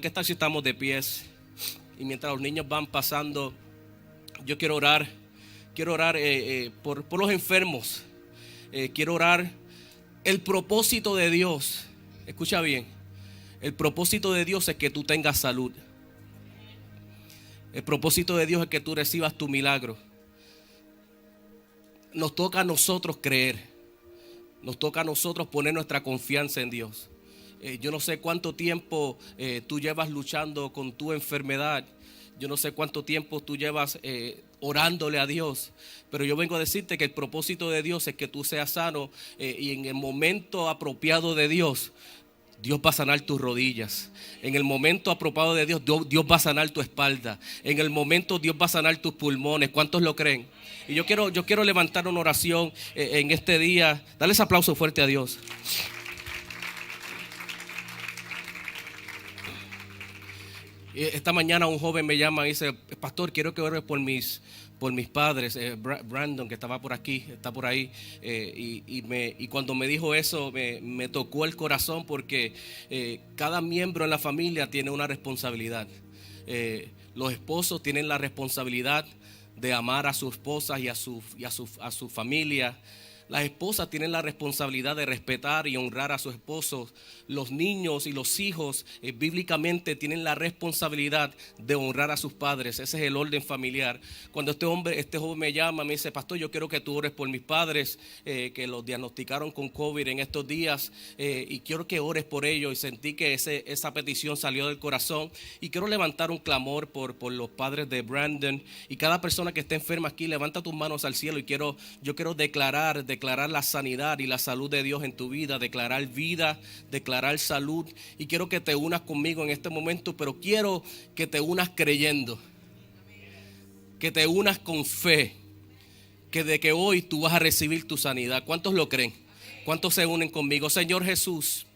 ¿Qué tal si estamos de pies? Y mientras los niños van pasando, yo quiero orar. Quiero orar por los enfermos. Quiero orar el propósito de Dios. Escucha bien. El propósito de Dios es que tú tengas salud. El propósito de Dios es que tú recibas tu milagro. Nos toca a nosotros creer. Nos toca a nosotros poner nuestra confianza en Dios. Yo no sé cuánto tiempo tú llevas luchando con tu enfermedad. Yo no sé cuánto tiempo tú llevas orándole a Dios. Pero yo vengo a decirte que el propósito de Dios es que tú seas sano y en el momento apropiado de Dios, Dios va a sanar tus rodillas. En el momento apropiado de Dios, Dios va a sanar tu espalda. En el momento Dios va a sanar tus pulmones. ¿Cuántos lo creen? Y yo quiero levantar una oración en este día. Dale ese aplauso fuerte a Dios. Esta mañana un joven me llama y dice: pastor, quiero que ore por mis padres. Brandon, que estaba por aquí, está por ahí, y cuando me dijo eso me tocó el corazón, porque cada miembro en la familia tiene una responsabilidad. Los esposos tienen la responsabilidad de amar a sus esposas y a su familia. Las esposas tienen la responsabilidad de respetar y honrar a sus esposos. Los niños y los hijos bíblicamente tienen la responsabilidad de honrar a sus padres. Ese es el orden familiar. Cuando este joven me llama, me dice: pastor, yo quiero que tú ores por mis padres, que los diagnosticaron con COVID en estos días, y quiero que ores por ellos. Y sentí que esa petición salió del corazón. Y quiero levantar un clamor por los padres de Brandon. Y cada persona que esté enferma aquí, levanta tus manos al cielo. Y yo quiero declarar la sanidad y la salud de Dios en tu vida, declarar vida, declarar salud. Y quiero que te unas conmigo en este momento, pero quiero que te unas creyendo, que te unas con fe, que de que hoy tú vas a recibir tu sanidad. ¿Cuántos lo creen? ¿Cuántos se unen conmigo? Señor Jesús,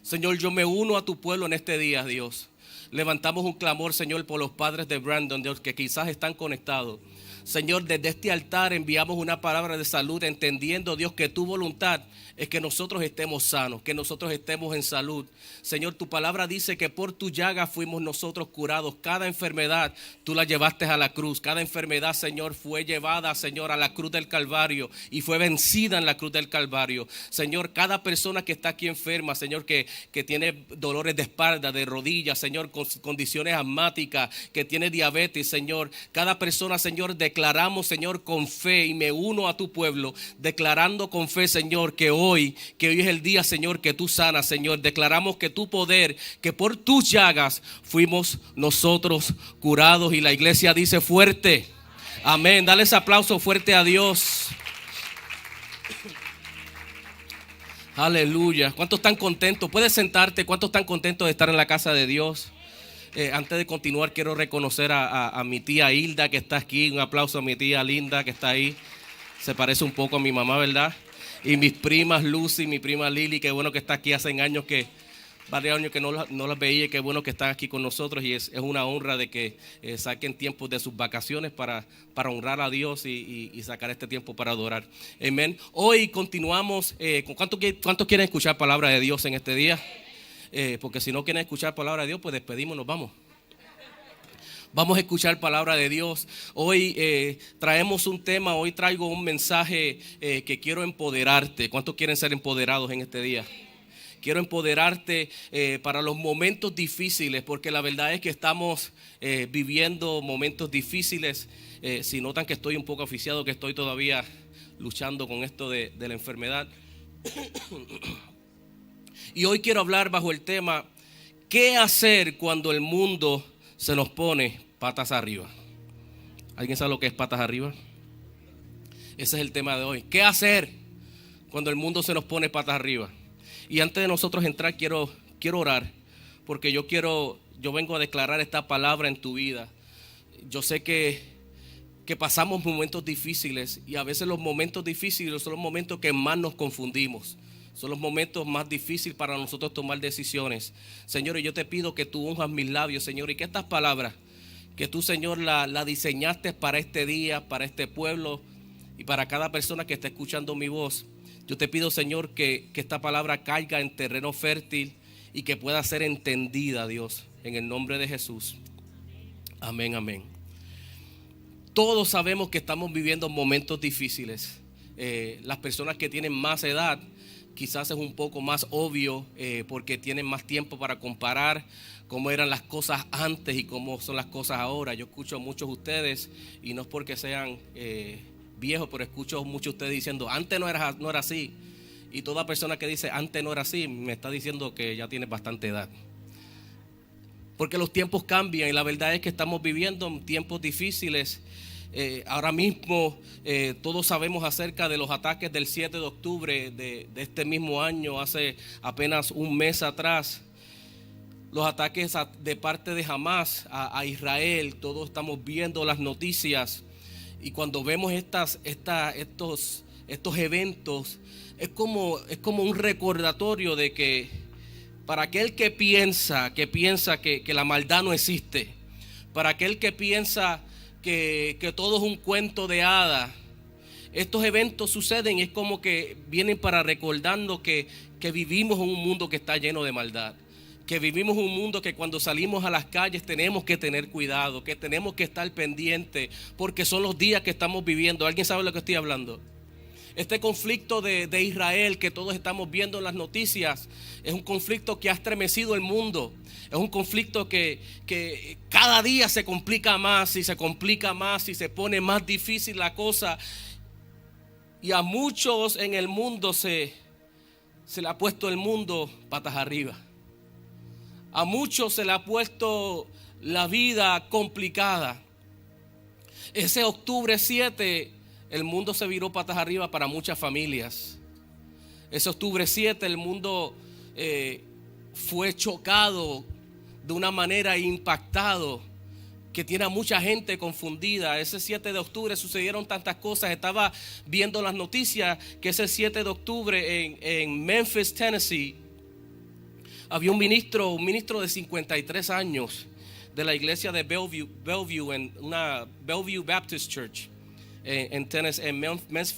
Señor, yo me uno a tu pueblo en este día, Dios. Levantamos un clamor, Señor, por los padres de Brandon, Dios, que quizás están conectados. Señor, desde este altar enviamos una palabra de salud, entendiendo, Dios, que tu voluntad es que nosotros estemos sanos, que nosotros estemos en salud. Señor, tu palabra dice que por tu llaga fuimos nosotros curados. Cada enfermedad tú la llevaste a la cruz. Cada enfermedad, Señor, fue llevada, Señor, a la cruz del Calvario y fue vencida en la cruz del Calvario. Señor, cada persona que está aquí enferma, Señor, que tiene dolores de espalda, de rodillas, Señor, con condiciones asmáticas, que tiene diabetes, Señor, cada persona, Señor, declaramos, Señor, con fe, y me uno a tu pueblo, declarando con fe, Señor, que hoy es el día, Señor, que tú sanas, Señor. Declaramos que tu poder, que por tus llagas fuimos nosotros curados. Y la iglesia dice fuerte: amén. Dale ese aplauso fuerte a Dios. Aleluya. ¿Cuántos están contentos? Puedes sentarte. ¿Cuántos están contentos de estar en la casa de Dios? Antes de continuar, quiero reconocer a mi tía Hilda, que está aquí. Un aplauso a mi tía Linda, que está ahí. Se parece un poco a mi mamá, ¿verdad? Y mis primas Lucy, mi prima Lili, qué bueno que está aquí. Hace varios años que no las veía, y qué bueno que están aquí con nosotros. Y es una honra de que saquen tiempo de sus vacaciones para honrar a Dios y sacar este tiempo para adorar. Amén. Hoy continuamos. ¿Cuántos quieren escuchar palabra de Dios en este día? Porque si no quieren escuchar palabra de Dios, pues despedimos, nos vamos. Vamos a escuchar palabra de Dios. Hoy traemos un tema, hoy traigo un mensaje que quiero empoderarte. ¿Cuántos quieren ser empoderados en este día? Quiero empoderarte para los momentos difíciles, porque la verdad es que estamos viviendo momentos difíciles. Si notan que estoy un poco aficiado, que estoy todavía luchando con esto de la enfermedad. Y hoy quiero hablar bajo el tema: ¿qué hacer cuando el mundo se nos pone patas arriba? ¿Alguien sabe lo que es patas arriba? Ese es el tema de hoy. ¿Qué hacer cuando el mundo se nos pone patas arriba? Y antes de nosotros entrar, quiero orar, porque yo vengo a declarar esta palabra en tu vida. Yo sé que pasamos momentos difíciles, y a veces los momentos difíciles son los momentos que más nos confundimos. Son los momentos más difíciles para nosotros tomar decisiones. Señor, y yo te pido que tú unjas mis labios, Señor, y que estas palabras, que tú, Señor, la diseñaste para este día, para este pueblo y para cada persona que está escuchando mi voz. Yo te pido, Señor, que esta palabra caiga en terreno fértil y que pueda ser entendida, Dios, en el nombre de Jesús. Amén, amén. Todos sabemos que estamos viviendo momentos difíciles. Las personas que tienen más edad, quizás es un poco más obvio porque tienen más tiempo para comparar cómo eran las cosas antes y cómo son las cosas ahora. Yo escucho a muchos de ustedes, y no es porque sean viejos, pero escucho a muchos de ustedes diciendo, antes no era así. Y toda persona que dice, antes no era así, me está diciendo que ya tiene bastante edad. Porque los tiempos cambian y la verdad es que estamos viviendo tiempos difíciles. Ahora mismo todos sabemos acerca de los ataques del 7 de octubre de este mismo año, hace apenas un mes atrás. Los ataques de parte de Hamas a Israel, todos estamos viendo las noticias. Y cuando vemos estos eventos, es como un recordatorio de que para aquel que piensa que la maldad no existe, para aquel que piensa que todo es un cuento de hadas, estos eventos suceden y es como que vienen para recordarnos que vivimos en un mundo que está lleno de maldad, que vivimos en un mundo que cuando salimos a las calles tenemos que tener cuidado, que tenemos que estar pendientes, porque son los días que estamos viviendo. ¿Alguien sabe lo que estoy hablando? Este conflicto de Israel que todos estamos viendo en las noticias es un conflicto que ha estremecido el mundo. Es un conflicto que cada día se complica más y se complica más y se pone más difícil la cosa. Y a muchos en el mundo se le ha puesto el mundo patas arriba. A muchos se le ha puesto la vida complicada. Ese octubre 7, el mundo se viró patas arriba para muchas familias. Ese octubre 7, el mundo fue chocado de una manera impactado, que tiene a mucha gente confundida. Ese 7 de octubre sucedieron tantas cosas. Estaba viendo las noticias que ese 7 de octubre en Memphis, Tennessee, había un ministro de 53 años de la iglesia de Bellevue en una Bellevue Baptist Church en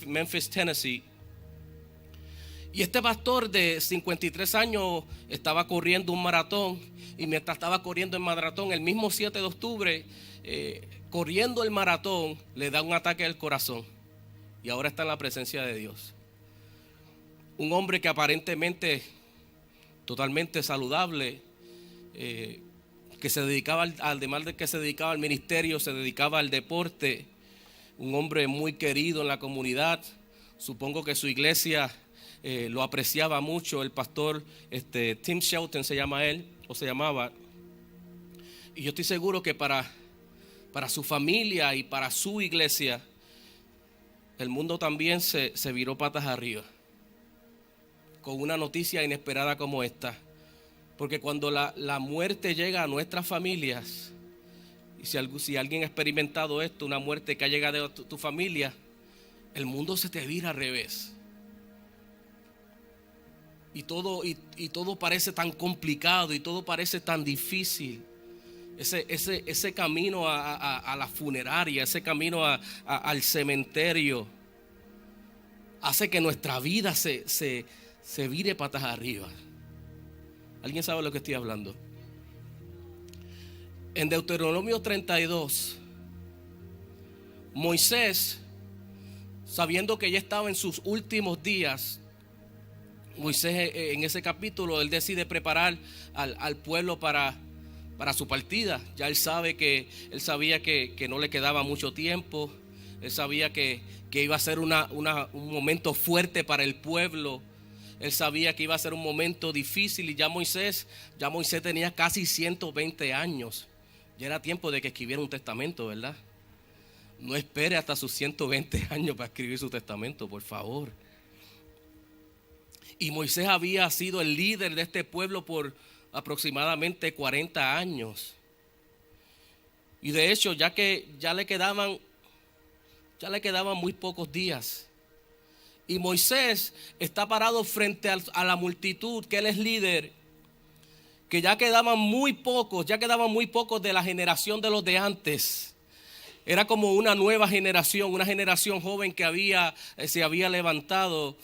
Memphis, Tennessee. Y este pastor de 53 años estaba corriendo un maratón, y mientras estaba corriendo el maratón, el mismo 7 de octubre, corriendo el maratón, le da un ataque al corazón y ahora está en la presencia de Dios. Un hombre que aparentemente totalmente saludable, que se dedicaba, además de que se dedicaba al ministerio, se dedicaba al deporte, un hombre muy querido en la comunidad. Supongo que su iglesia lo apreciaba mucho. El pastor Tim Shelton se llamaba. Y yo estoy seguro que para su familia y para su iglesia, el mundo también se viró patas arriba con una noticia inesperada como esta. Porque cuando la muerte llega a nuestras familias, y si alguien ha experimentado esto, una muerte que ha llegado a tu familia, el mundo se te vira al revés. Y todo parece tan complicado y todo parece tan difícil. Ese camino a la funeraria, ese camino al cementerio, hace que nuestra vida se vire patas arriba. ¿Alguien sabe lo que estoy hablando? En Deuteronomio 32, Moisés, sabiendo que ya estaba en sus últimos días, Moisés en ese capítulo, él decide preparar al pueblo para su partida. Ya él sabía que no le quedaba mucho tiempo. Él sabía que iba a ser un momento fuerte para el pueblo. Él sabía que iba a ser un momento difícil. Y ya Moisés tenía casi 120 años. Ya era tiempo de que escribiera un testamento, ¿verdad? No espere hasta sus 120 años para escribir su testamento, por favor. Y Moisés había sido el líder de este pueblo por aproximadamente 40 años. Y de hecho, ya le quedaban muy pocos días. Y Moisés está parado frente a la multitud, que él es líder, que ya quedaban muy pocos de la generación de los de antes. Era como una nueva generación, una generación joven que se había levantado.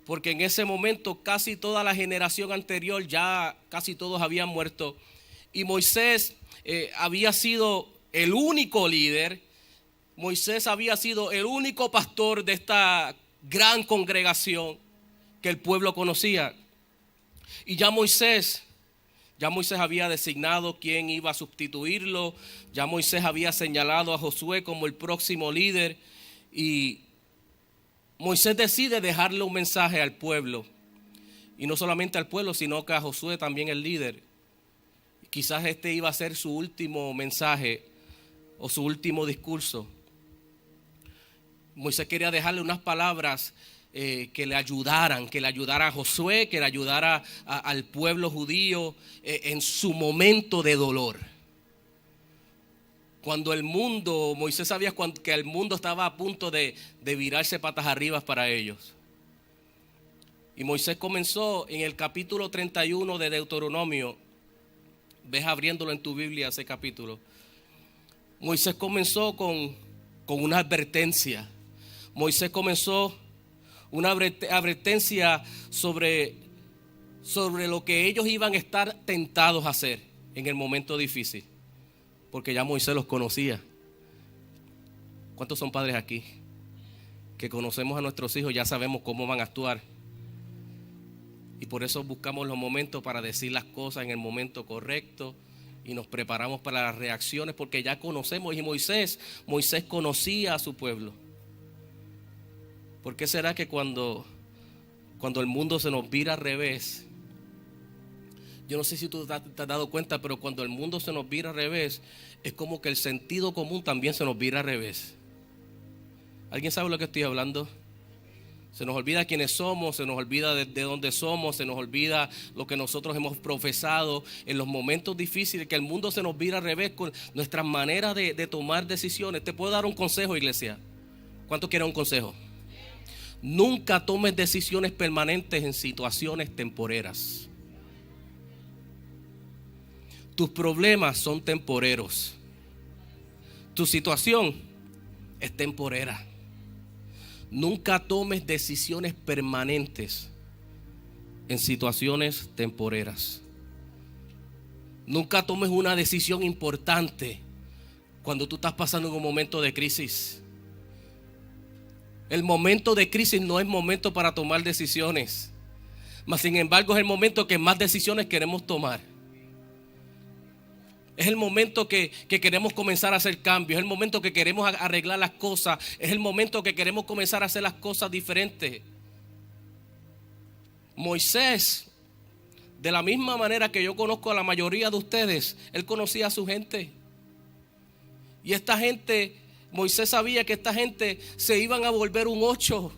porque en ese momento casi toda la generación anterior, ya casi todos habían muerto. Y Moisés había sido el único líder. Moisés había sido el único pastor de esta gran congregación que el pueblo conocía. Y ya Moisés había designado quién iba a sustituirlo. Ya Moisés había señalado a Josué como el próximo líder. Y Moisés decide dejarle un mensaje al pueblo. Y no solamente al pueblo, sino que a Josué también, el líder. Quizás este iba a ser su último mensaje o su último discurso. Moisés quería dejarle unas palabras que le ayudara a Josué, que le ayudara al pueblo judío en su momento de dolor. Cuando Moisés sabía que el mundo estaba a punto de virarse patas arriba para ellos. Y Moisés comenzó en el capítulo 31 de Deuteronomio. Ves abriéndolo en tu Biblia ese capítulo. Moisés comenzó con una advertencia. Moisés comenzó una advertencia sobre lo que ellos iban a estar tentados a hacer en el momento difícil. Porque ya Moisés los conocía. ¿Cuántos son padres aquí? Que conocemos a nuestros hijos, ya sabemos cómo van a actuar. Y por eso buscamos los momentos para decir las cosas en el momento correcto. Y nos preparamos para las reacciones porque ya conocemos. Y Moisés conocía a su pueblo. ¿Por qué será que cuando el mundo se nos vira al revés? Yo no sé si tú te has dado cuenta, pero cuando el mundo se nos vira al revés, es como que el sentido común también se nos vira al revés. ¿Alguien sabe lo que estoy hablando? Se nos olvida quiénes somos, se nos olvida de dónde somos, se nos olvida lo que nosotros hemos profesado en los momentos difíciles, que el mundo se nos vira al revés con nuestras maneras de tomar decisiones. ¿Te puedo dar un consejo, iglesia? ¿Cuántos quieren un consejo? Nunca tomes decisiones permanentes en situaciones temporeras. Tus problemas son temporeros. Tu situación es temporera. Nunca tomes decisiones permanentes en situaciones temporeras. Nunca tomes una decisión importante cuando tú estás pasando en un momento de crisis. El momento de crisis no es momento para tomar decisiones, mas sin embargo es el momento que más decisiones queremos tomar. Es el momento que queremos comenzar a hacer cambios. Es el momento que queremos arreglar las cosas. Es el momento que queremos comenzar a hacer las cosas diferentes. Moisés, de la misma manera que yo conozco a la mayoría de ustedes, él conocía a su gente. Y esta gente, Moisés sabía que esta gente se iban a volver un 8.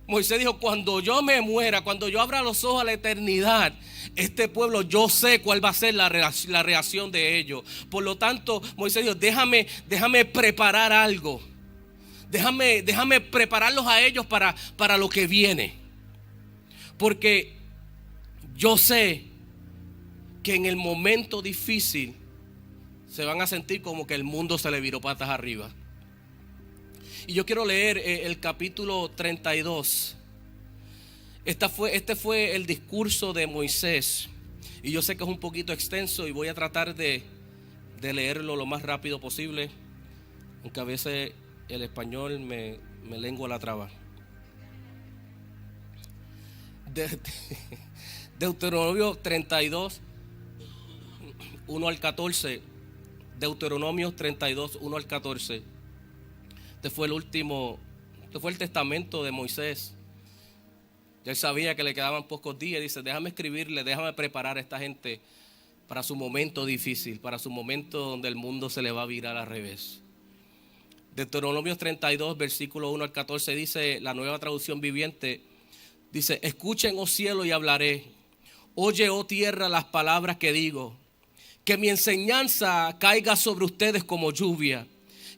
Moisés dijo, cuando yo me muera, cuando yo abra los ojos a la eternidad, este pueblo, yo sé cuál va a ser la reacción de ellos. Por lo tanto, Moisés dijo, déjame preparar algo. Déjame prepararlos a ellos para lo que viene. Porque yo sé que en el momento difícil se van a sentir como que el mundo se le viró patas arriba. Y yo quiero leer el capítulo 32. Este fue el discurso de Moisés. Y yo sé que es un poquito extenso y voy a tratar de leerlo lo más rápido posible. Aunque a veces el español me lengua la traba. Deuteronomio 32, 1 al 14. Deuteronomio 32, 1 al 14. Este fue el testamento de Moisés. Él sabía que le quedaban pocos días. Dice, déjame escribirle, déjame preparar a esta gente para su momento difícil, para su momento donde el mundo se le va a virar al revés. Deuteronomio 32, versículo 1 al 14 dice, la Nueva Traducción Viviente, dice, escuchen, oh cielo, y hablaré. Oye, oh tierra, las palabras que digo. Que mi enseñanza caiga sobre ustedes como lluvia.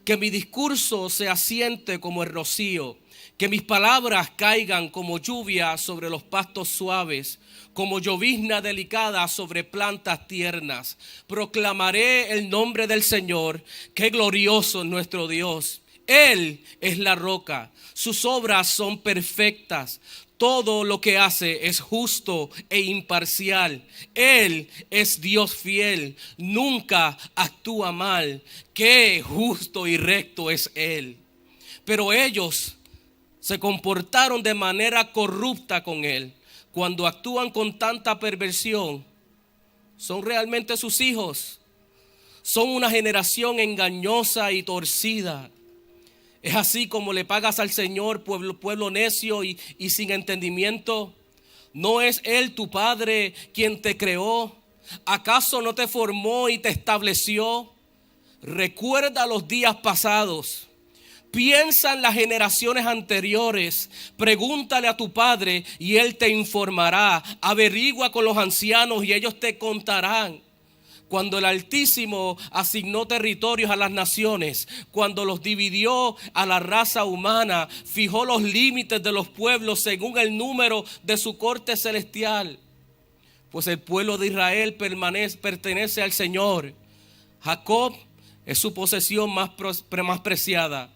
Que mi discurso se asiente como el rocío. Que mis palabras caigan como lluvia sobre los pastos suaves, como llovizna delicada sobre plantas tiernas. Proclamaré el nombre del Señor, qué glorioso es nuestro Dios. Él es la roca, sus obras son perfectas. todo lo que hace es justo e imparcial. Él es Dios fiel, nunca actúa mal. Qué justo y recto es Él. Pero ellos se comportaron de manera corrupta con Él. Cuando actúan con tanta perversión, ¿son realmente sus hijos? Son una generación engañosa y torcida. Es así como le pagas al Señor, pueblo necio y sin entendimiento. ¿No es Él tu Padre quien te creó? ¿Acaso no te formó y te estableció? Recuerda los días pasados. Piensa en las generaciones anteriores. Pregúntale a tu padre y él te informará. Averigua con los ancianos y ellos te contarán. Cuando el Altísimo asignó territorios a las naciones, cuando los dividió a la raza humana, fijó los límites de los pueblos según el número de su corte celestial. Pues el pueblo de Israel pertenece al Señor. Jacob es su posesión más preciada.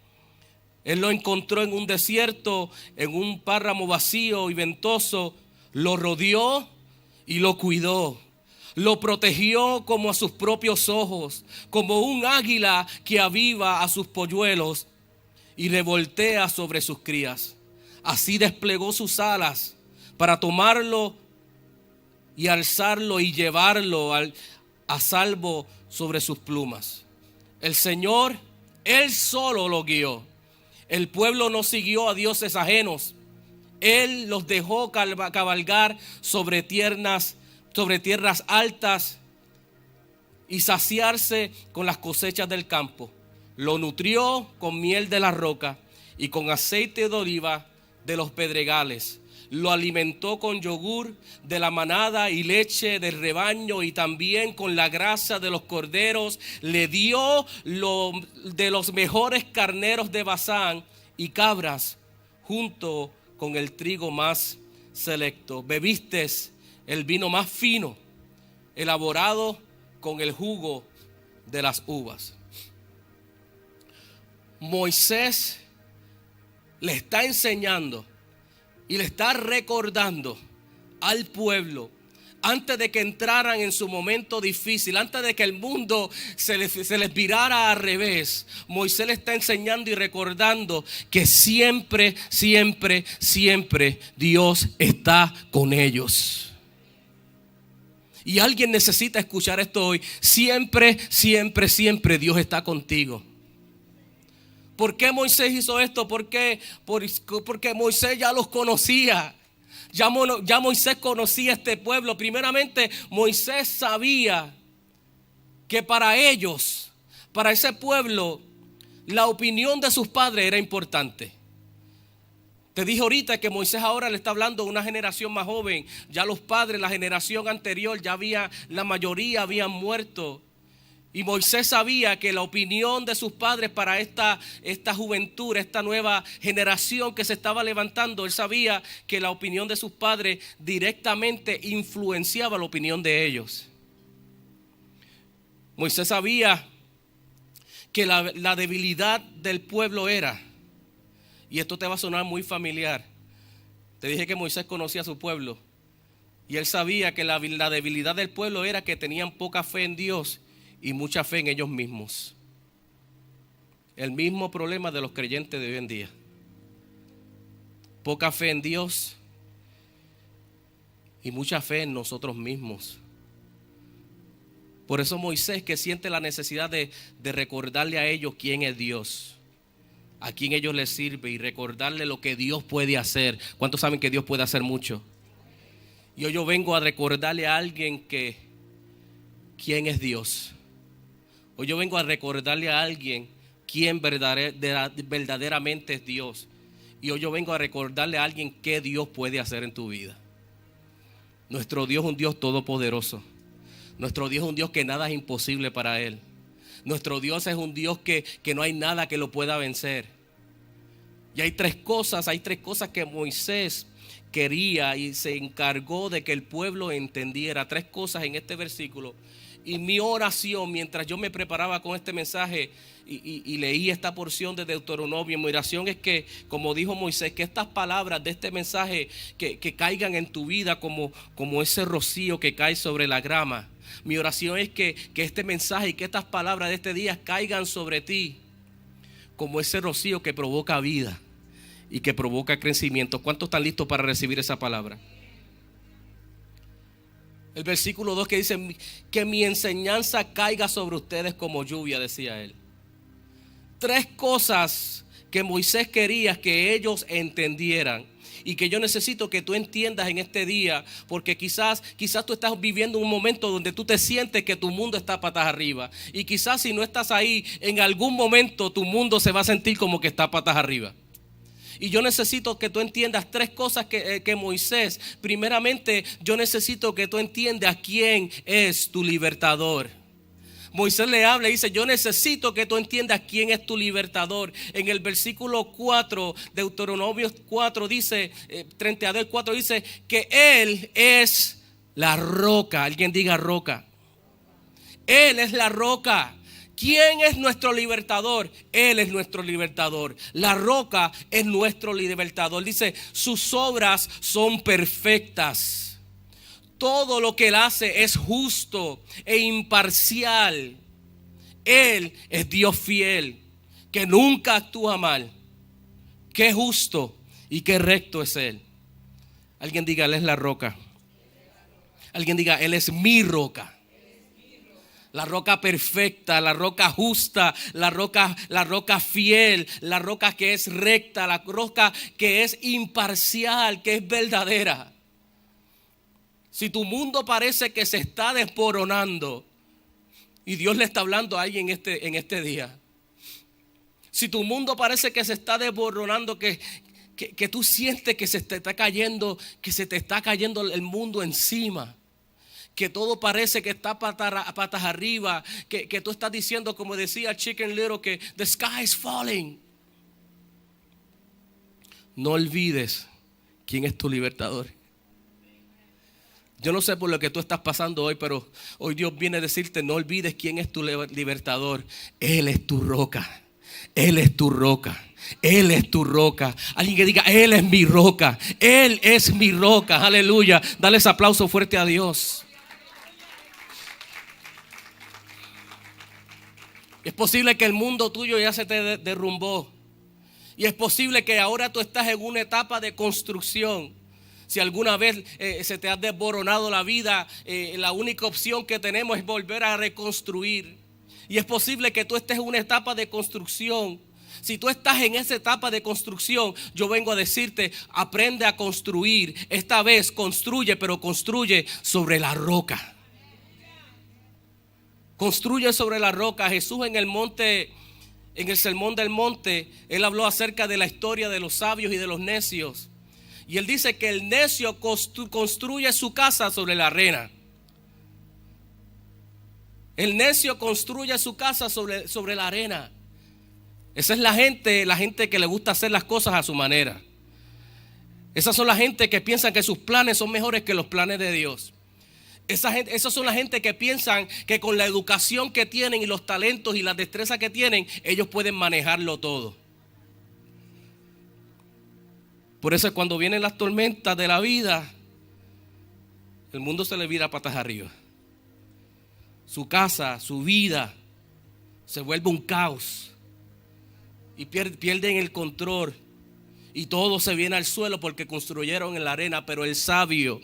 Él lo encontró en un desierto, en un páramo vacío y ventoso. Lo rodeó y lo cuidó. Lo protegió como a sus propios ojos, como un águila que aviva a sus polluelos y revoltea sobre sus crías. Así desplegó sus alas para tomarlo y alzarlo y llevarlo a salvo sobre sus plumas. El Señor, Él solo lo guió. El pueblo no siguió a dioses ajenos. Él los dejó cabalgar sobre tierras altas y saciarse con las cosechas del campo. Lo nutrió con miel de la roca y con aceite de oliva de los pedregales. Lo alimentó con yogur de la manada y leche del rebaño y también con la grasa de los corderos. Le dio de los mejores carneros de Basán y cabras junto con el trigo más selecto. Bebiste el vino más fino, elaborado con el jugo de las uvas. Moisés le está enseñando y le está recordando al pueblo, antes de que entraran en su momento difícil, antes de que el mundo se les virara al revés, Moisés le está enseñando y recordando que siempre, siempre, siempre Dios está con ellos. Y alguien necesita escuchar esto hoy. Siempre, siempre, siempre Dios está contigo. ¿Por qué Moisés hizo esto? Porque Moisés ya los conocía. Ya Moisés conocía a este pueblo. Primeramente, Moisés sabía que para ellos, para ese pueblo, la opinión de sus padres era importante. Te dije ahorita que Moisés ahora le está hablando a una generación más joven. Ya los padres, la generación anterior, la mayoría habían muerto. Y Moisés sabía que la opinión de sus padres para esta juventud, esta nueva generación que se estaba levantando, él sabía que la opinión de sus padres directamente influenciaba la opinión de ellos. Moisés sabía que la debilidad del pueblo era, y esto te va a sonar muy familiar, te dije que Moisés conocía a su pueblo, y él sabía que la debilidad del pueblo era que tenían poca fe en Dios y mucha fe en ellos mismos. El mismo problema de los creyentes de hoy en día. Poca fe en Dios y mucha fe en nosotros mismos. Por eso Moisés, que siente la necesidad de recordarle a ellos quién es Dios, a quién ellos les sirve y recordarle lo que Dios puede hacer. ¿Cuántos saben que Dios puede hacer mucho? Y hoy yo vengo a recordarle a alguien quién es Dios. Hoy yo vengo a recordarle a alguien quién verdaderamente es Dios. Y hoy yo vengo a recordarle a alguien qué Dios puede hacer en tu vida. Nuestro Dios es un Dios todopoderoso. Nuestro Dios es un Dios que nada es imposible para Él. Nuestro Dios es un Dios que no hay nada que lo pueda vencer. Y hay tres cosas que Moisés quería y se encargó de que el pueblo entendiera. Tres cosas en este versículo. Y mi oración, mientras yo me preparaba con este mensaje y leí esta porción de Deuteronomio, mi oración es que, como dijo Moisés, que estas palabras de este mensaje que caigan en tu vida como ese rocío que cae sobre la grama. Mi oración es que este mensaje y que estas palabras de este día caigan sobre ti como ese rocío que provoca vida y que provoca crecimiento. ¿Cuántos están listos para recibir esa palabra? El versículo 2 que dice que mi enseñanza caiga sobre ustedes como lluvia, decía él. 3 cosas que Moisés quería que ellos entendieran y que yo necesito que tú entiendas en este día, porque quizás tú estás viviendo un momento donde tú te sientes que tu mundo está patas arriba, y quizás si no estás ahí, en algún momento tu mundo se va a sentir como que está patas arriba. Y yo necesito que tú entiendas 3 cosas que Moisés, primeramente yo necesito que tú entiendas quién es tu libertador. Moisés le habla y dice, yo necesito que tú entiendas quién es tu libertador. En el versículo 4, Deuteronomio 4 dice, 32:4 dice que Él es la roca. Alguien diga roca. Él es la roca. ¿Quién es nuestro libertador? Él es nuestro libertador. La roca es nuestro libertador. Dice, sus obras son perfectas. Todo lo que Él hace es justo e imparcial. Él es Dios fiel, que nunca actúa mal. Qué justo y qué recto es Él. Alguien diga, Él es la roca. Alguien diga, Él es mi roca. La roca perfecta, la roca justa, la roca fiel, la roca que es recta, la roca que es imparcial, que es verdadera. Si tu mundo parece que se está desmoronando y Dios le está hablando a alguien en este día. Si tu mundo parece que se está desmoronando, que tú sientes que se te está cayendo, que se te está cayendo el mundo encima. Que todo parece que está patas arriba, que tú estás diciendo, como decía Chicken Little, que the sky is falling. No olvides quién es tu libertador. Yo no sé por lo que tú estás pasando hoy, pero hoy Dios viene a decirte, no olvides quién es tu libertador. Él es tu roca. Él es tu roca. Él es tu roca. Alguien que diga, Él es mi roca. Él es mi roca. Aleluya. Dale ese aplauso fuerte a Dios. Es posible que el mundo tuyo ya se te derrumbó. Y es posible que ahora tú estás en una etapa de construcción. Si alguna vez se te ha desboronado la vida, la única opción que tenemos es volver a reconstruir. Y es posible que tú estés en una etapa de construcción. Si tú estás en esa etapa de construcción, yo vengo a decirte, aprende a construir. Esta vez construye, pero construye sobre la roca. Construye sobre la roca. Jesús en el monte, en el sermón del monte, Él habló acerca de la historia de los sabios y de los necios. Y Él dice que el necio construye su casa sobre la arena. El necio construye su casa sobre la arena. Esa es la gente que le gusta hacer las cosas a su manera. Esas son la gente que piensan que sus planes son mejores que los planes de Dios. Esas son la gente que piensan que con la educación que tienen y los talentos y las destrezas que tienen, ellos pueden manejarlo todo. Por eso cuando vienen las tormentas de la vida, el mundo se le vira patas arriba. Su casa, su vida, se vuelve un caos. Y pierden el control. Y todo se viene al suelo porque construyeron en la arena. Pero el sabio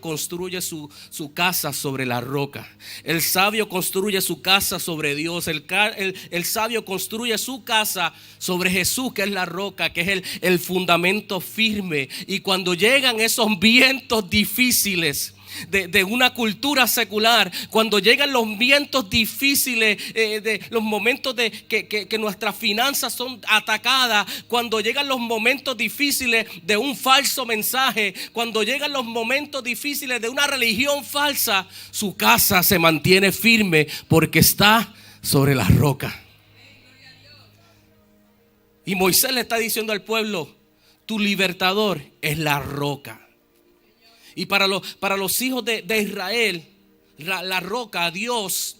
construye su casa sobre la roca. El sabio construye su casa sobre Dios. El sabio construye su casa sobre Jesús, que es la roca, que es el fundamento firme. Y cuando llegan esos vientos difíciles de una cultura secular, cuando llegan los vientos difíciles, de los momentos de que nuestras finanzas son atacadas, cuando llegan los momentos difíciles de un falso mensaje, cuando llegan los momentos difíciles de una religión falsa, su casa se mantiene firme porque está sobre la roca. Y Moisés le está diciendo al pueblo, tu libertador es la roca. Y para los hijos de Israel, la roca, Dios,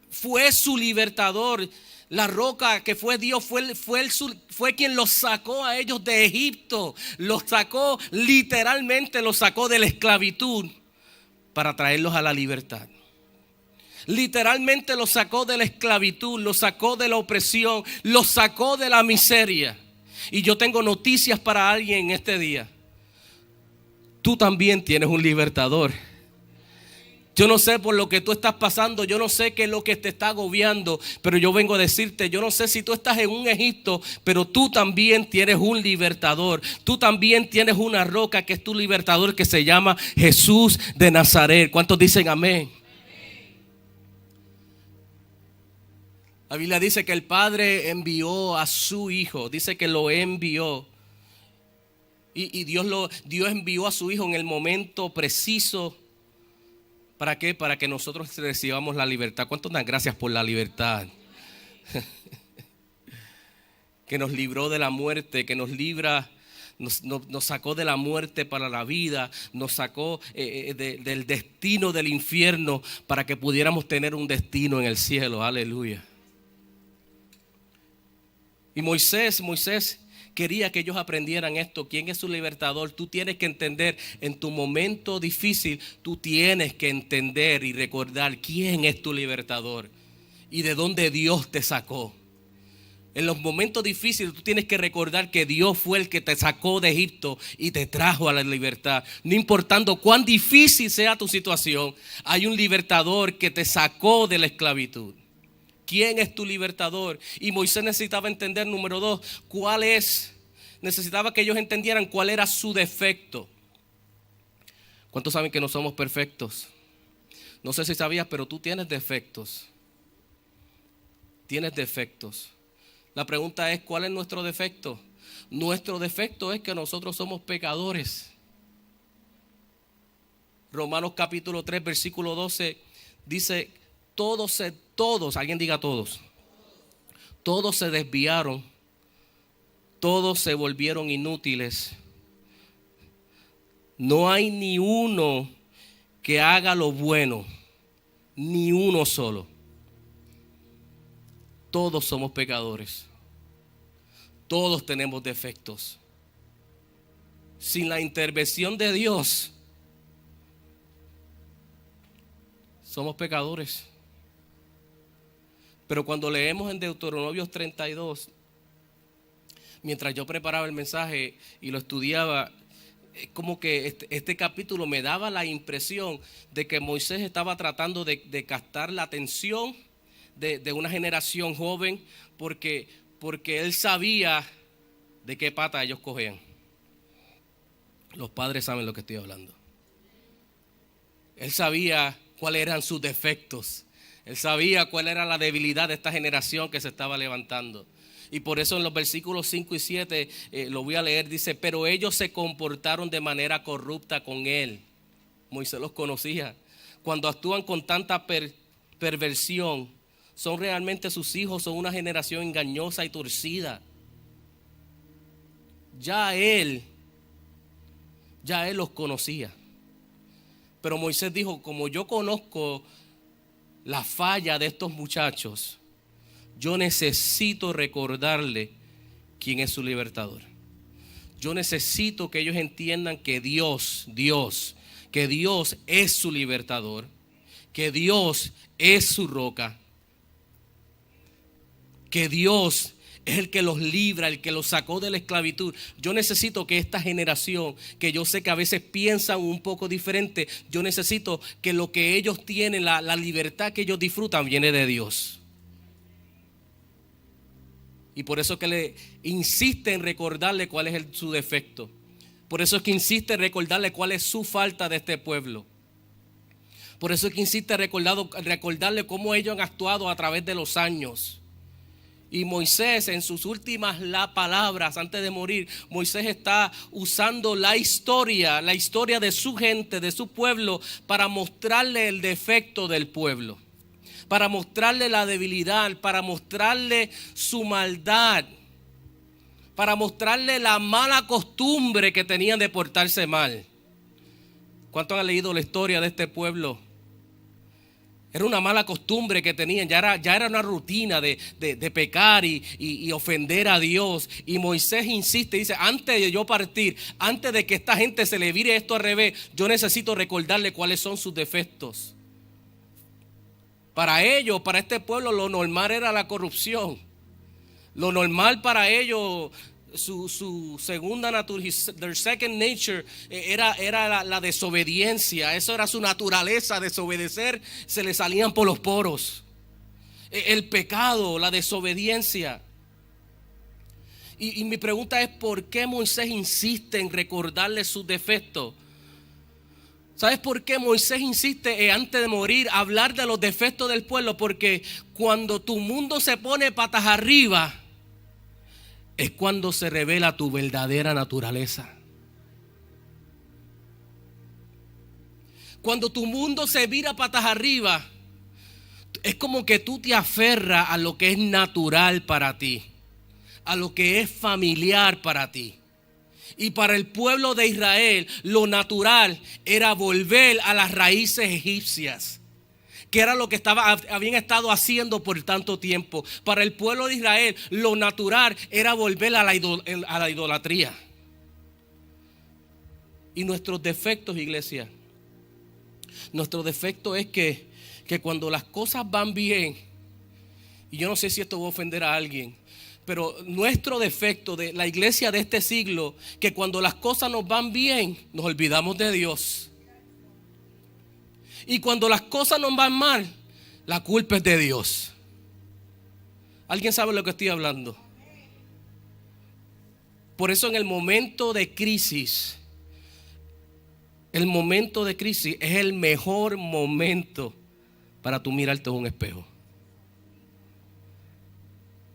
fue su libertador. La roca que fue Dios fue quien los sacó a ellos de Egipto. Los sacó, literalmente los sacó de la esclavitud para traerlos a la libertad. Literalmente los sacó de la esclavitud, los sacó de la opresión, los sacó de la miseria. Y yo tengo noticias para alguien en este día. Tú también tienes un libertador. Yo no sé por lo que tú estás pasando, yo no sé qué es lo que te está agobiando, pero yo vengo a decirte, yo no sé si tú estás en un Egipto, pero tú también tienes un libertador. Tú también tienes una roca que es tu libertador, que se llama Jesús de Nazaret. ¿Cuántos dicen amén? La Biblia dice que el Padre envió a su Hijo, dice que lo envió. Y Dios envió a su Hijo en el momento preciso. ¿Para qué? Para que nosotros recibamos la libertad. ¿Cuántos dan gracias por la libertad? Que nos libró de la muerte, que nos libra, nos sacó de la muerte para la vida, nos sacó del destino del infierno para que pudiéramos tener un destino en el cielo. Aleluya. Y Moisés quería que ellos aprendieran esto. ¿Quién es su libertador? Tú tienes que entender, en tu momento difícil, tú tienes que entender y recordar quién es tu libertador y de dónde Dios te sacó. En los momentos difíciles tú tienes que recordar que Dios fue el que te sacó de Egipto y te trajo a la libertad. No importando cuán difícil sea tu situación, hay un libertador que te sacó de la esclavitud. ¿Quién es tu libertador? Y Moisés necesitaba entender, número 2, necesitaba que ellos entendieran cuál era su defecto. ¿Cuántos saben que no somos perfectos? No sé si sabías, pero tú tienes defectos. Tienes defectos. La pregunta es, ¿cuál es nuestro defecto? Nuestro defecto es que nosotros somos pecadores. Romanos capítulo 3, versículo 12 dice, todos, alguien diga todos se desviaron, todos se volvieron inútiles. No hay ni uno que haga lo bueno, ni uno solo. Todos somos pecadores. Todos tenemos defectos. Sin la intervención de Dios, somos pecadores. Pero cuando leemos en Deuteronomio 32, mientras yo preparaba el mensaje y lo estudiaba, como que este capítulo me daba la impresión de que Moisés estaba tratando de captar la atención de una generación joven, porque él sabía de qué pata ellos cogían. Los padres saben lo que estoy hablando. Él sabía cuáles eran sus defectos. Él sabía cuál era la debilidad de esta generación que se estaba levantando. Y por eso en los versículos 5 y 7, lo voy a leer, dice, pero ellos se comportaron de manera corrupta con él. Moisés los conocía. Cuando actúan con tanta perversión, son realmente sus hijos, son una generación engañosa y torcida. Ya él los conocía. Pero Moisés dijo, como yo conozco la falla de estos muchachos, yo necesito recordarle quién es su libertador. Yo necesito que ellos entiendan que Dios es su libertador, que Dios es su roca, que Dios es el que los libra, el que los sacó de la esclavitud. Yo necesito que esta generación, que yo sé que a veces piensan un poco diferente, yo necesito que lo que ellos tienen, la libertad que ellos disfrutan, viene de Dios. Y por eso que le insiste en recordarle cuál es su defecto. Por eso es que insiste en recordarle cuál es su falta de este pueblo. Por eso es que insiste en recordarle cómo ellos han actuado a través de los años. Y Moisés, en sus últimas palabras antes de morir, Moisés está usando la historia de su gente, de su pueblo, para mostrarle el defecto del pueblo, para mostrarle la debilidad, para mostrarle su maldad, para mostrarle la mala costumbre que tenían de portarse mal. ¿Cuántos han leído la historia de este pueblo? Era una mala costumbre que tenían, ya era una rutina de pecar y ofender a Dios. Y Moisés insiste, dice, antes de yo partir, antes de que esta gente se le vire esto al revés, yo necesito recordarle cuáles son sus defectos. Para ellos, para este pueblo, lo normal era la corrupción. Lo normal para ellos, su segunda naturaleza, their second nature, era la desobediencia. Eso era su naturaleza, desobedecer, se le salían por los poros. El pecado, la desobediencia. Y mi pregunta es, ¿por qué Moisés insiste en recordarle sus defectos? ¿Sabes por qué Moisés insiste antes de morir hablar de los defectos del pueblo? Porque cuando tu mundo se pone patas arriba, es cuando se revela tu verdadera naturaleza. Cuando tu mundo se vira patas arriba, es como que tú te aferras a lo que es natural para ti, a lo que es familiar para ti. Y para el pueblo de Israel, lo natural era volver a las raíces egipcias, que era lo que habían estado haciendo por tanto tiempo. Para el pueblo de Israel, lo natural era volver a la idolatría. Y nuestros defectos, iglesia, nuestro defecto es que cuando las cosas van bien, y yo no sé si esto va a ofender a alguien, pero nuestro defecto de la iglesia de este siglo, que cuando las cosas nos van bien, nos olvidamos de Dios. Y cuando las cosas nos van mal, la culpa es de Dios. ¿Alguien sabe lo que estoy hablando? Por eso en el momento de crisis, es el mejor momento para tú mirarte en un espejo.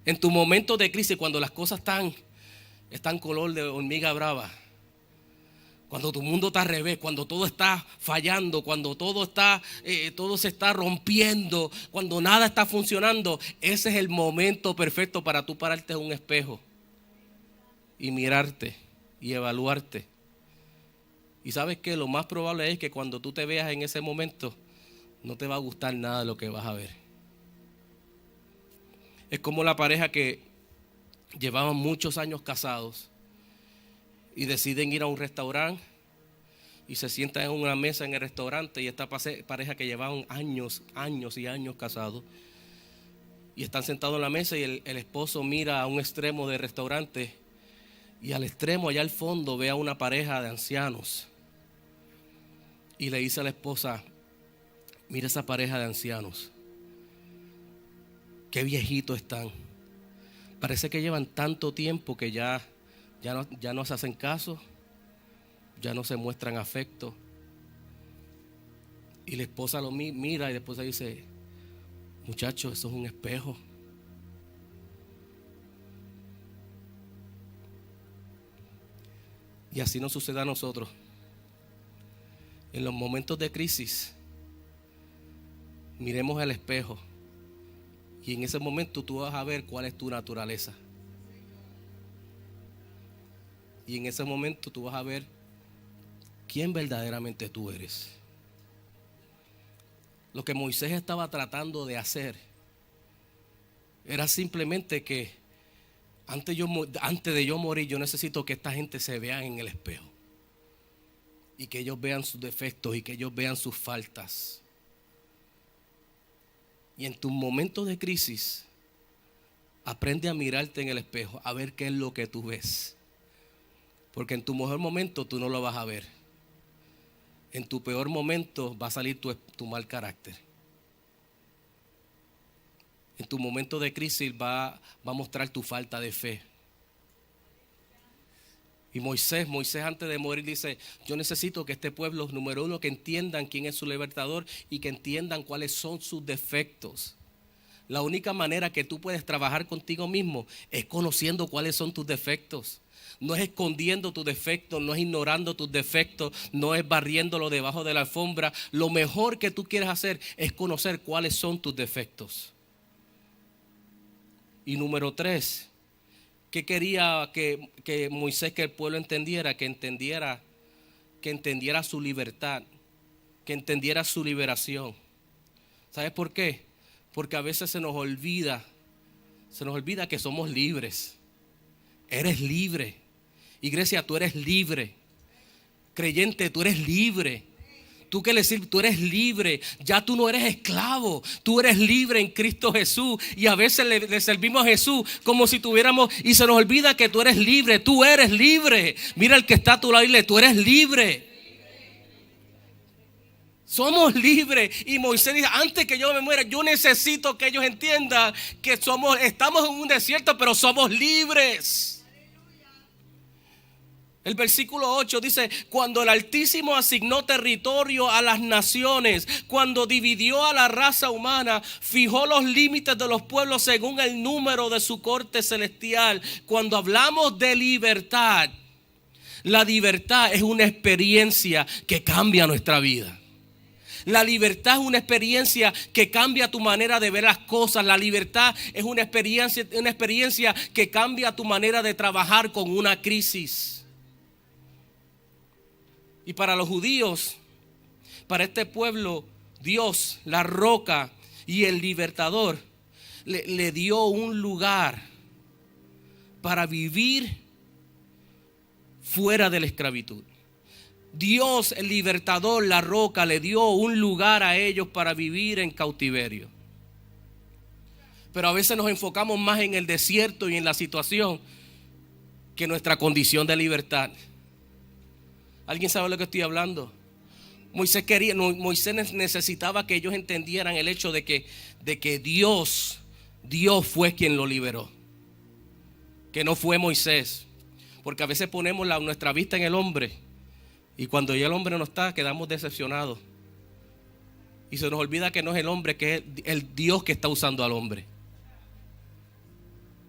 En tu momento de crisis, cuando las cosas están color de hormiga brava, cuando tu mundo está al revés, cuando todo está fallando, cuando todo se está rompiendo, cuando nada está funcionando, ese es el momento perfecto para tú pararte en un espejo y mirarte y evaluarte. Y sabes que lo más probable es que cuando tú te veas en ese momento, no te va a gustar nada de lo que vas a ver. Es como la pareja que llevaban muchos años casados y deciden ir a un restaurante y se sientan en una mesa en el restaurante, y esta pareja que llevaban años y años casados y están sentados en la mesa, y el esposo mira a un extremo del restaurante y al extremo allá al fondo ve a una pareja de ancianos y le dice a la esposa: mira esa pareja de ancianos, qué viejitos están. Parece que llevan tanto tiempo que ya no se hacen caso, ya no se muestran afecto. Y la esposa lo mira y la esposa dice: muchacho, eso es un espejo. Y así nos sucede a nosotros. En los momentos de crisis, miremos el espejo. Y en ese momento tú vas a ver cuál es tu naturaleza. Y en ese momento tú vas a ver quién verdaderamente tú eres. Lo que Moisés estaba tratando de hacer era simplemente que antes de yo morir, yo necesito que esta gente se vean en el espejo. Y que ellos vean sus defectos y que ellos vean sus faltas. Y en tus momentos de crisis, aprende a mirarte en el espejo, a ver qué es lo que tú ves. Porque en tu mejor momento tú no lo vas a ver. En tu peor momento va a salir tu mal carácter. En tu momento de crisis va a mostrar tu falta de fe. Y Moisés antes de morir dice: yo necesito que este pueblo, número uno, que entiendan quién es su libertador y que entiendan cuáles son sus defectos. La única manera que tú puedes trabajar contigo mismo es conociendo cuáles son tus defectos. No es escondiendo tus defectos, no es ignorando tus defectos, no es barriéndolo debajo de la alfombra. Lo mejor que tú quieres hacer es conocer cuáles son tus defectos. Y número 3, ¿qué quería que Moisés, que el pueblo entendiera? Que entendiera su libertad, que entendiera su liberación. ¿Sabes por qué? Porque a veces se nos olvida que somos libres. Eres libre. Iglesia, tú eres libre. Creyente, tú eres libre. Tú que le sirves, tú eres libre. Ya tú no eres esclavo. Tú eres libre en Cristo Jesús. Y a veces le servimos a Jesús como si tuviéramos, y se nos olvida que tú eres libre. Tú eres libre. Mira el que está a tu lado y dile, tú eres libre. Somos libres. Y Moisés dice, antes que yo me muera, yo necesito que ellos entiendan que estamos en un desierto, pero somos libres. El versículo 8 dice, cuando el Altísimo asignó territorio a las naciones, cuando dividió a la raza humana, fijó los límites de los pueblos según el número de su corte celestial. Cuando hablamos de libertad, la libertad es una experiencia que cambia nuestra vida. La libertad es una experiencia que cambia tu manera de ver las cosas. La libertad es una experiencia que cambia tu manera de trabajar con una crisis. Y para los judíos, para este pueblo, Dios, la roca y el libertador, le dio un lugar para vivir fuera de la esclavitud. Dios, el libertador, la roca, le dio un lugar a ellos para vivir en cautiverio. Pero a veces nos enfocamos más en el desierto y en la situación que nuestra condición de libertad. ¿Alguien sabe de lo que estoy hablando? Moisés necesitaba que ellos entendieran el hecho de que Dios fue quien lo liberó. Que no fue Moisés. Porque a veces ponemos nuestra vista en el hombre. Y cuando ya el hombre no está, quedamos decepcionados. Y se nos olvida que no es el hombre, que es el Dios que está usando al hombre.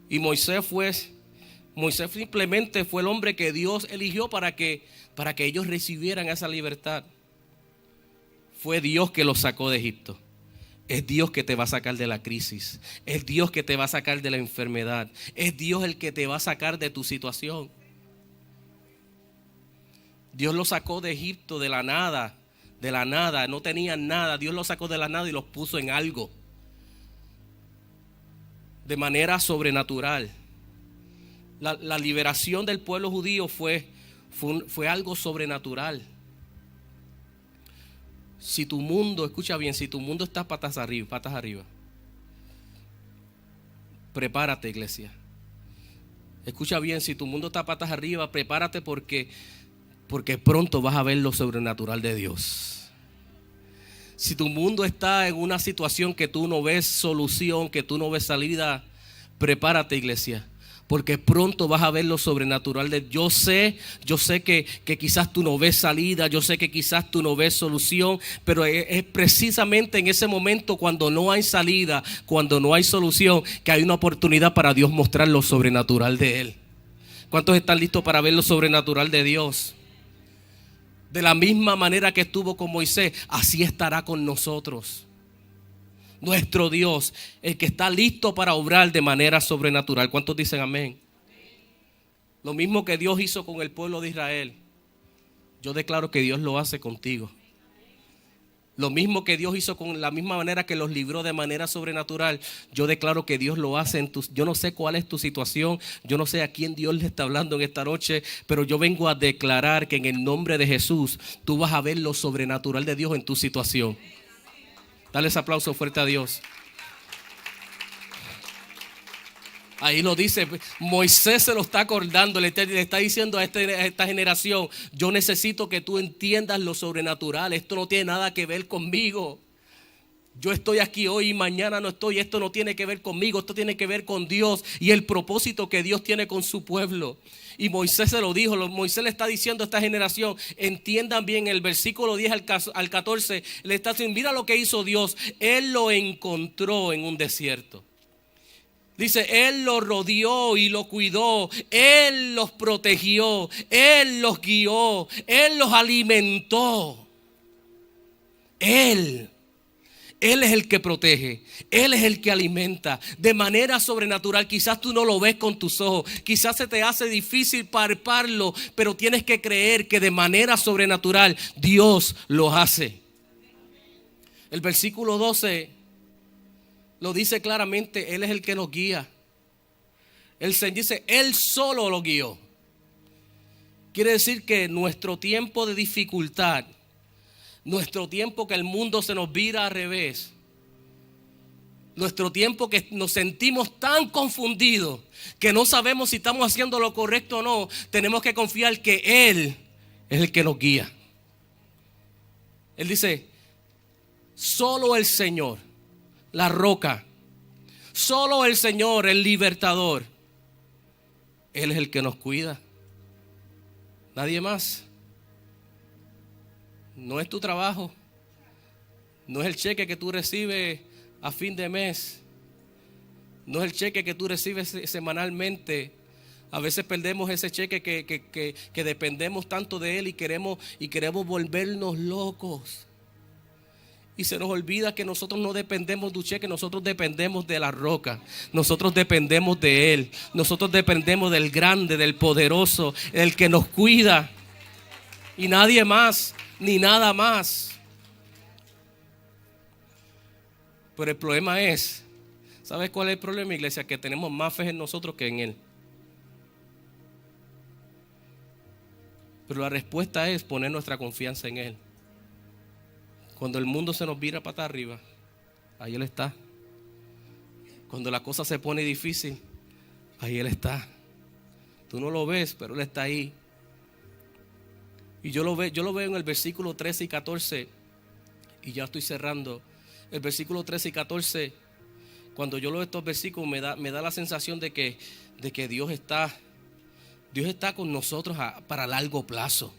Y Moisés simplemente fue el hombre que Dios eligió para que ellos recibieran esa libertad. Fue Dios que los sacó de Egipto. Es Dios que te va a sacar de la crisis. Es Dios que te va a sacar de la enfermedad. Es Dios el que te va a sacar de tu situación. Dios los sacó de Egipto de la nada, no tenían nada. Dios los sacó de la nada y los puso en algo. De manera sobrenatural. La liberación del pueblo judío fue algo sobrenatural. Si tu mundo, escucha bien, si tu mundo está patas arriba, prepárate, iglesia. Escucha bien, si tu mundo está patas arriba, prepárate porque pronto vas a ver lo sobrenatural de Dios. Si tu mundo está en una situación que tú no ves solución, que tú no ves salida, prepárate, iglesia. Porque pronto vas a ver lo sobrenatural de Dios. Yo sé que quizás tú no ves salida, yo sé que quizás tú no ves solución, pero es precisamente en ese momento cuando no hay salida, cuando no hay solución, que hay una oportunidad para Dios mostrar lo sobrenatural de Él. ¿Cuántos están listos para ver lo sobrenatural de Dios? De la misma manera que estuvo con Moisés, así estará con nosotros. Nuestro Dios, el que está listo para obrar de manera sobrenatural. ¿Cuántos dicen amén? Lo mismo que Dios hizo con el pueblo de Israel, yo declaro que Dios lo hace contigo. Lo mismo que Dios hizo con la misma manera que los libró de manera sobrenatural, yo declaro que Dios lo hace yo no sé cuál es tu situación, yo no sé a quién Dios le está hablando en esta noche, pero yo vengo a declarar que en el nombre de Jesús tú vas a ver lo sobrenatural de Dios en tu situación. Dale ese aplauso fuerte a Dios. Ahí lo dice, Moisés se lo está acordando, le está diciendo a esta generación, yo necesito que tú entiendas lo sobrenatural, esto no tiene nada que ver conmigo. Yo estoy aquí hoy y mañana no estoy, esto no tiene que ver conmigo, esto tiene que ver con Dios y el propósito que Dios tiene con su pueblo. Y Moisés se lo dijo, Moisés le está diciendo a esta generación, entiendan bien el versículo 10 al 14, le está diciendo, mira lo que hizo Dios, Él lo encontró en un desierto. Dice, Él los rodeó y lo cuidó, Él los protegió, Él los guió, Él los alimentó. Él es el que protege, Él es el que alimenta de manera sobrenatural. Quizás tú no lo ves con tus ojos, quizás se te hace difícil palparlo, pero tienes que creer que de manera sobrenatural Dios lo hace. El versículo 12 lo dice claramente, Él es el que nos guía. El Señor dice, Él solo lo guió. Quiere decir que nuestro tiempo de dificultad, nuestro tiempo que el mundo se nos vira al revés, nuestro tiempo que nos sentimos tan confundidos que no sabemos si estamos haciendo lo correcto o no, tenemos que confiar que Él es el que nos guía. Él dice, solo el Señor, la roca, solo el Señor, el libertador, Él es el que nos cuida. Nadie más. No es tu trabajo, no es el cheque que tú recibes a fin de mes, no es el cheque que tú recibes semanalmente. A veces perdemos ese cheque que dependemos tanto de él y queremos volvernos locos. Y se nos olvida que nosotros no dependemos de un cheque, nosotros dependemos de la roca. Nosotros dependemos de Él. Nosotros dependemos del grande, del poderoso, el que nos cuida. Y nadie más, ni nada más. Pero el problema es, ¿sabes cuál es el problema, iglesia? Que tenemos más fe en nosotros que en Él. Pero la respuesta es poner nuestra confianza en Él. Cuando el mundo se nos vira para arriba, ahí Él está. Cuando la cosa se pone difícil, ahí Él está. Tú no lo ves, pero Él está ahí. Y yo lo veo en el versículo 13 y 14. Y ya estoy cerrando. El versículo 13 y 14, cuando yo leo estos versículos, me da la sensación de que Dios está con nosotros para largo plazo.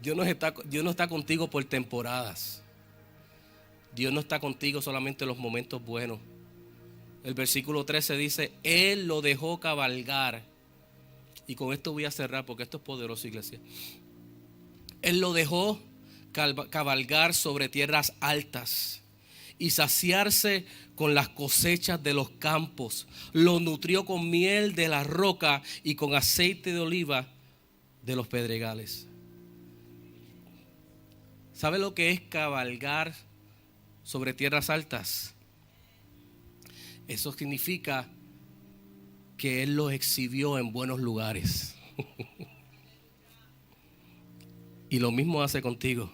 Dios no está contigo por temporadas. Dios no está contigo solamente en los momentos buenos. El versículo 13 dice, Él lo dejó cabalgar. Y con esto voy a cerrar porque esto es poderoso, iglesia. Él lo dejó cabalgar sobre tierras altas y saciarse con las cosechas de los campos. Lo nutrió con miel de la roca y con aceite de oliva de los pedregales. ¿Sabe lo que es cabalgar sobre tierras altas? Eso significa que Él los exhibió en buenos lugares. Y lo mismo hace contigo.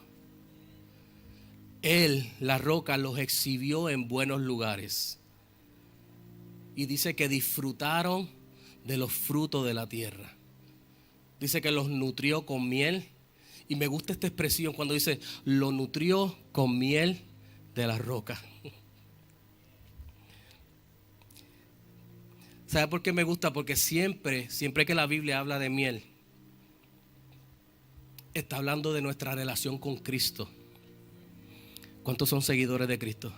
Él, la roca, los exhibió en buenos lugares. Y dice que disfrutaron de los frutos de la tierra. Dice que los nutrió con miel. Y me gusta esta expresión cuando dice, lo nutrió con miel de la roca. ¿Sabe por qué me gusta? Porque siempre que la Biblia habla de miel, está hablando de nuestra relación con Cristo. ¿Cuántos son seguidores de Cristo?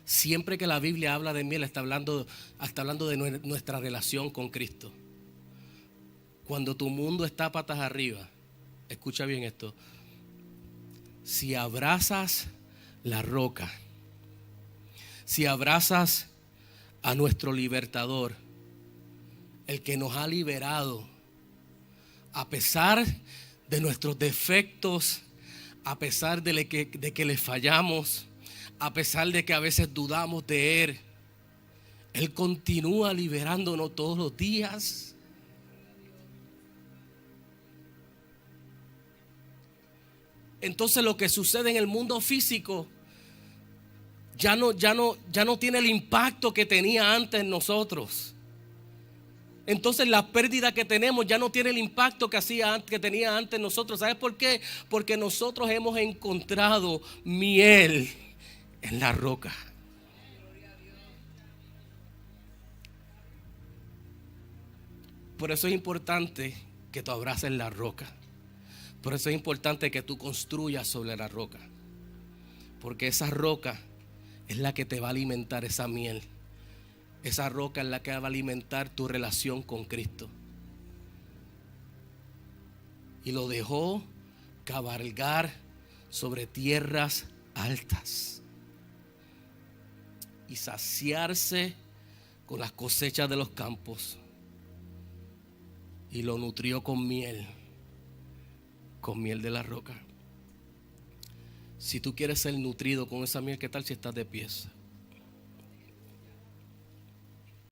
Siempre que la Biblia habla de miel, está hablando de nuestra relación con Cristo. Cuando tu mundo está patas arriba, escucha bien esto. Si abrazas la roca, si abrazas a nuestro libertador, el que nos ha liberado, a pesar de nuestros defectos, a pesar de que le fallamos, a pesar de que a veces dudamos de Él, Él continúa liberándonos todos los días. Entonces lo que sucede en el mundo físico ya no tiene el impacto que tenía antes en nosotros. Entonces la pérdida que tenemos ya no tiene el impacto que tenía antes nosotros. ¿Sabes por qué? Porque nosotros hemos encontrado miel en la roca. Por eso es importante que tú abraces la roca. Por eso es importante que tú construyas sobre la roca. Porque esa roca es la que te va a alimentar esa miel. Esa roca es la que va a alimentar tu relación con Cristo. Y lo dejó cabalgar sobre tierras altas y saciarse con las cosechas de los campos. Y lo nutrió con miel de la roca. Si tú quieres ser nutrido con esa miel, ¿qué tal si estás de pies?